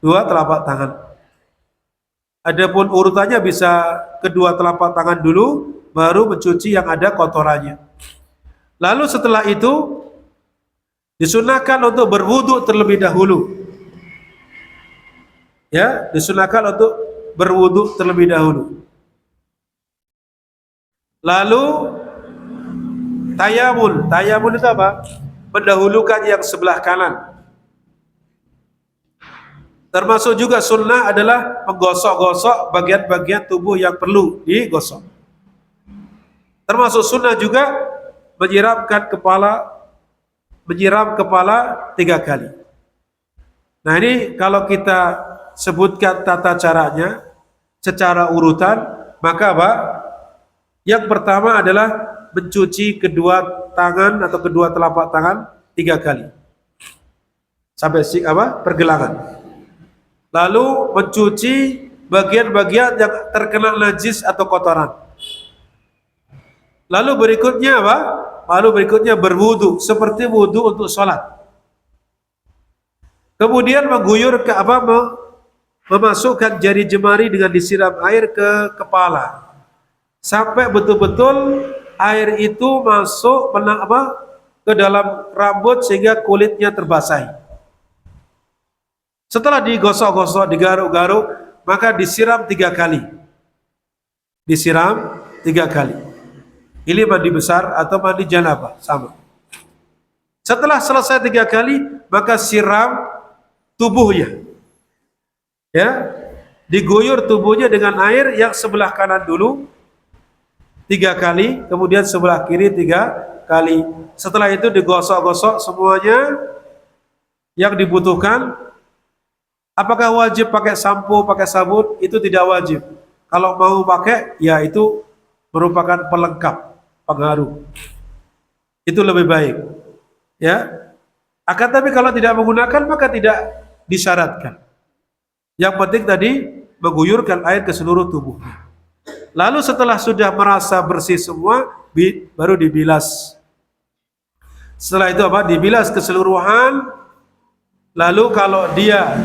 2 telapak tangan. Adapun urutannya bisa kedua telapak tangan dulu, baru mencuci yang ada kotorannya. Lalu setelah itu disunahkan untuk berwudu terlebih dahulu. Ya, disunahkan untuk berwudu terlebih dahulu. Lalu tayamul. Tayamul itu apa? Mendahulukan yang sebelah kanan. Termasuk juga sunnah adalah menggosok-gosok bagian-bagian tubuh yang perlu digosok. Termasuk sunnah juga menyiram kepala 3 kali. Nah ini kalau kita sebutkan tata caranya secara urutan, maka apa? Yang pertama adalah mencuci kedua tangan atau kedua telapak tangan 3 kali sampai pergelangan. Lalu mencuci bagian-bagian yang terkena najis atau kotoran. Lalu berikutnya apa? Lalu berikutnya berwudu seperti wudu untuk sholat. Kemudian mengguyur ke memasukkan jari jemari dengan disiram air ke kepala sampai betul-betul air itu masuk ke dalam rambut sehingga kulitnya terbasahi. Setelah digosok-gosok, digaruk-garuk, maka disiram 3 kali. Disiram 3 kali. Ini mandi besar atau mandi janabah, sama. Setelah selesai 3 kali, maka siram tubuhnya. Ya, diguyur tubuhnya dengan air yang sebelah kanan dulu 3 kali, kemudian sebelah kiri 3 kali. Setelah itu digosok-gosok semuanya yang dibutuhkan. Apakah wajib pakai sampo, pakai sabun? Itu tidak wajib. Kalau mau pakai, ya itu merupakan pelengkap, pengaruh. Itu lebih baik. Ya. Akan tapi kalau tidak menggunakan maka tidak disyaratkan. Yang penting tadi mengguyurkan air ke seluruh tubuh. Lalu setelah sudah merasa bersih semua, baru dibilas. Setelah itu apa? Dibilas keseluruhan. Lalu kalau dia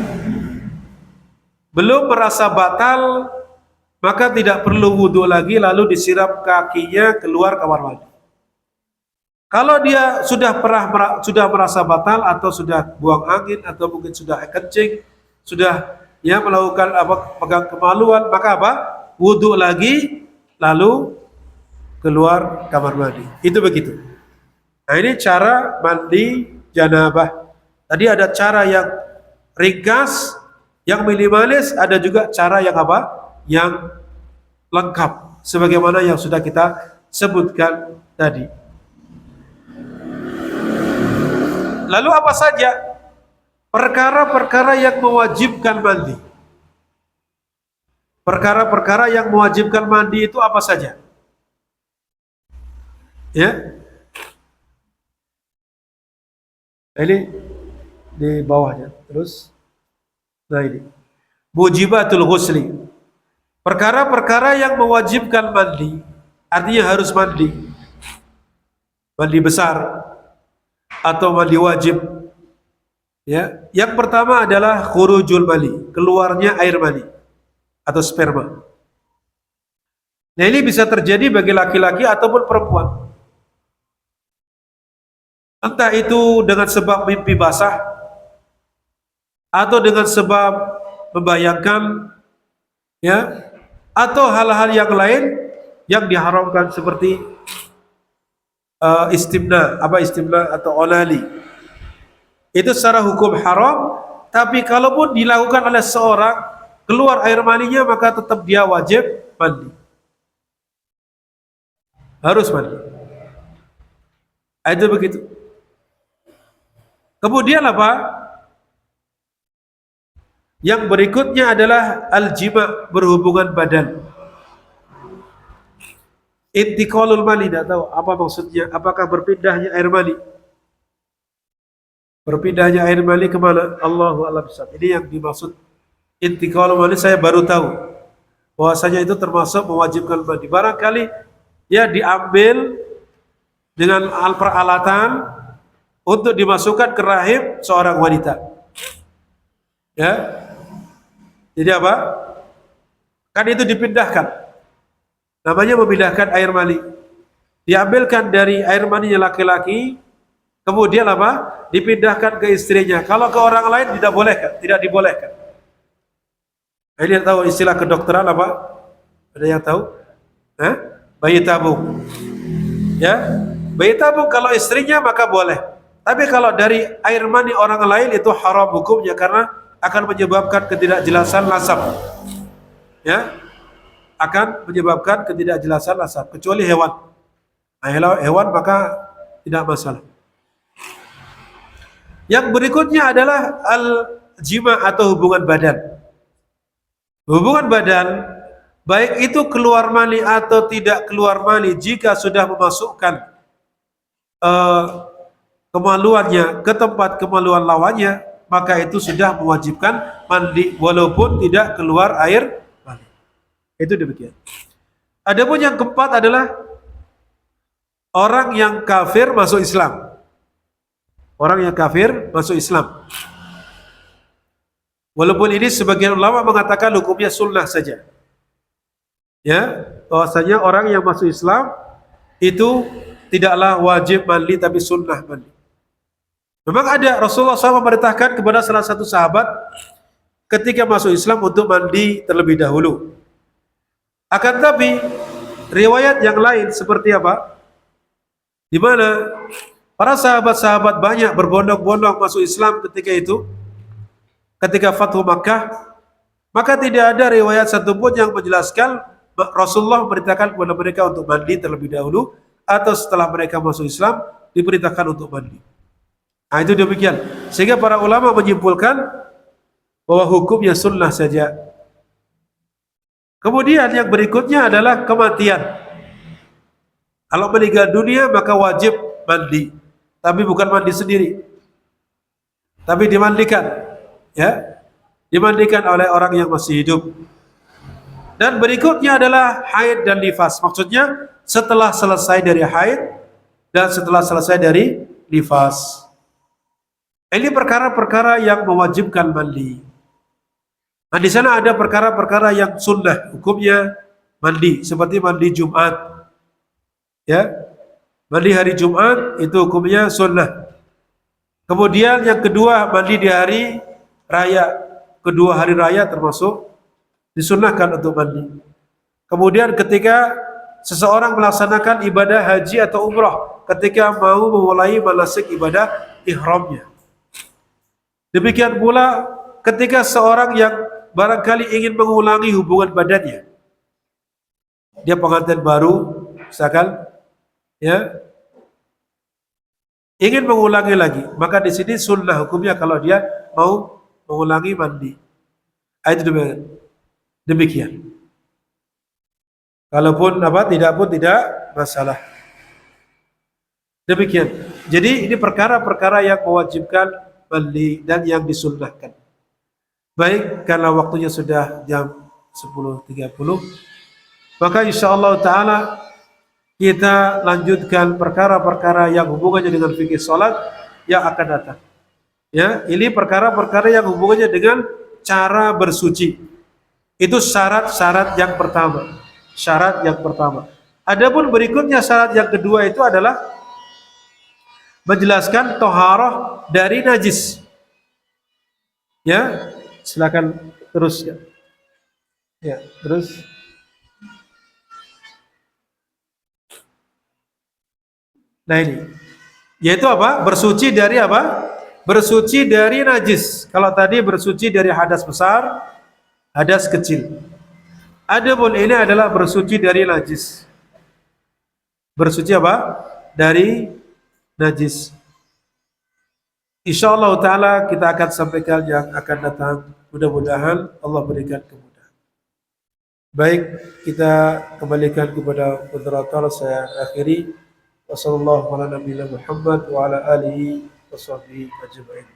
belum merasa batal, maka tidak perlu wudhu lagi, lalu disiram kakinya keluar kamar mandi. Kalau dia sudah merasa batal atau sudah buang angin atau mungkin sudah kencing, sudah melakukan pegang kemaluan, maka wudhu lagi lalu keluar kamar mandi. Itu begitu. Nah ini cara mandi janabah. Tadi ada cara yang ringkas, yang minimalis, ada juga cara yang yang lengkap sebagaimana yang sudah kita sebutkan tadi. Lalu apa saja perkara-perkara yang mewajibkan mandi? Perkara-perkara yang mewajibkan mandi itu apa saja? Ya. Ini di bawahnya. Terus nah ini mujibatul ghusli, perkara-perkara yang mewajibkan mandi, artinya harus mandi besar atau mandi wajib. Ya, yang pertama adalah khurujul mani, keluarnya air mani atau sperma. Nah ini bisa terjadi bagi laki-laki ataupun perempuan, entah itu dengan sebab mimpi basah atau dengan sebab membayangkan, ya, atau hal-hal yang lain yang diharamkan seperti istimna atau onali. Itu secara hukum haram, tapi kalaupun dilakukan oleh seorang keluar air maninya maka tetap dia wajib mandi. Harus mandi. Itu begitu. Kemudian apa? Yang berikutnya adalah al-jima, berhubungan badan. Intiqalul mani, tidak tahu apa maksudnya. Apakah berpindahnya air mani? Berpindahnya air mani kemana? Allahu a'lam bishawab. Ini yang dimaksud intiqalul mani, saya baru tahu. Bahwasanya itu termasuk mewajibkan mandi. Barangkali ya diambil dengan peralatan untuk dimasukkan ke rahim seorang wanita. Ya. Jadi apa? Kan itu dipindahkan. Namanya memindahkan air mani. Diambilkan dari air maninya laki-laki, kemudian apa? Dipindahkan ke istrinya. Kalau ke orang lain tidak boleh, tidak dibolehkan. Ini tahu istilah kedokteran apa? Ada yang tahu? Hah? Bayi tabung. Ya, bayi tabung kalau istrinya maka boleh. Tapi kalau dari air mani orang lain itu haram hukumnya karena akan menyebabkan ketidakjelasan nasab. Ya, akan menyebabkan ketidakjelasan nasab kecuali hewan. Nah, hewan maka tidak masalah. Yang berikutnya adalah al-jima atau hubungan badan. Hubungan badan baik itu keluar mani atau tidak keluar mani jika sudah memasukkan eh, kemaluannya ke tempat kemaluan lawannya, maka itu sudah mewajibkan mandi walaupun tidak keluar air mani. Itu demikian. Adapun yang keempat adalah orang yang kafir masuk Islam. Orang yang kafir masuk Islam. Walaupun ini sebagian ulama mengatakan hukumnya sunnah saja. Ya, bahwasanya orang yang masuk Islam itu tidaklah wajib mandi tapi sunnah mandi. Memang ada Rasulullah SAW memerintahkan kepada salah satu sahabat ketika masuk Islam untuk mandi terlebih dahulu. Akan tapi riwayat yang lain seperti apa? Di mana para sahabat-sahabat banyak berbondong-bondong masuk Islam ketika itu, ketika Fathu Makkah, maka tidak ada riwayat satupun yang menjelaskan Rasulullah memerintahkan kepada mereka untuk mandi terlebih dahulu atau setelah mereka masuk Islam diperintahkan untuk mandi. Nah, itu demikian. Sehingga para ulama menyimpulkan bahwa hukumnya sunnah saja. Kemudian yang berikutnya adalah kematian. Kalau meninggal dunia maka wajib mandi, tapi bukan mandi sendiri, tapi dimandikan, ya, dimandikan oleh orang yang masih hidup. Dan berikutnya adalah haid dan nifas. Maksudnya setelah selesai dari haid dan setelah selesai dari nifas. Ini perkara-perkara yang mewajibkan mandi. Nah, di sana ada perkara-perkara yang sunnah, hukumnya mandi, seperti mandi Jumat. Ya, mandi hari Jumat itu hukumnya sunnah. Kemudian yang kedua, mandi di hari raya. Kedua hari raya termasuk disunnahkan untuk mandi. Kemudian ketika seseorang melaksanakan ibadah haji atau umrah, ketika mau memulai manasik ibadah ihramnya. Demikian pula ketika seorang yang barangkali ingin mengulangi hubungan badannya, dia pengantin baru, misalkan, ya, ingin mengulangi lagi, maka di sini sunnah hukumnya kalau dia mau mengulangi mandi. Itu demikian. Kalaupun tidak pun tidak masalah. Demikian. Jadi ini perkara-perkara yang mewajibkan mandi dan yang disunnahkan. Baik, karena waktunya sudah jam 10.30, maka insyaallah ta'ala kita lanjutkan perkara-perkara yang hubungannya dengan fikih salat yang akan datang. Ya, ini perkara-perkara yang hubungannya dengan cara bersuci. Itu syarat-syarat yang pertama. Syarat yang pertama. Adapun berikutnya syarat yang kedua itu adalah menjelaskan toharoh dari najis. Ya, silakan terus ya. Ya, terus. Nah ini, yaitu apa? Bersuci dari apa? Bersuci dari najis. Kalau tadi bersuci dari hadas besar, hadas kecil. Adapun ini adalah bersuci dari najis. Bersuci apa? Dari najis. Insyaallah ta'ala kita akan sampaikan yang akan datang. Mudah-mudahan Allah berikan kemudahan. Baik, kita kembalikan kepada moderator. Saya akhiri. Wassallallahu ala nabiyina Muhammad wa ala alihi wa sahbihi ajma'in.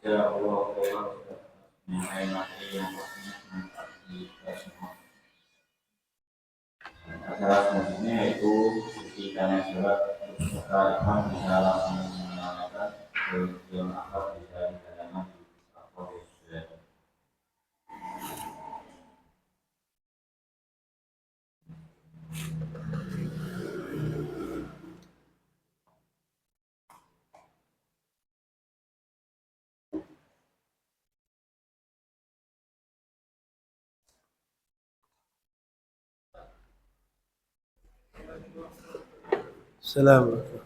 Ya Allah, mengenai materi yang acara selanjutnya yaitu ketika sholat berserta bisa langsung menanyakan yang akan bisa ditanyakan di Assalamualaikum.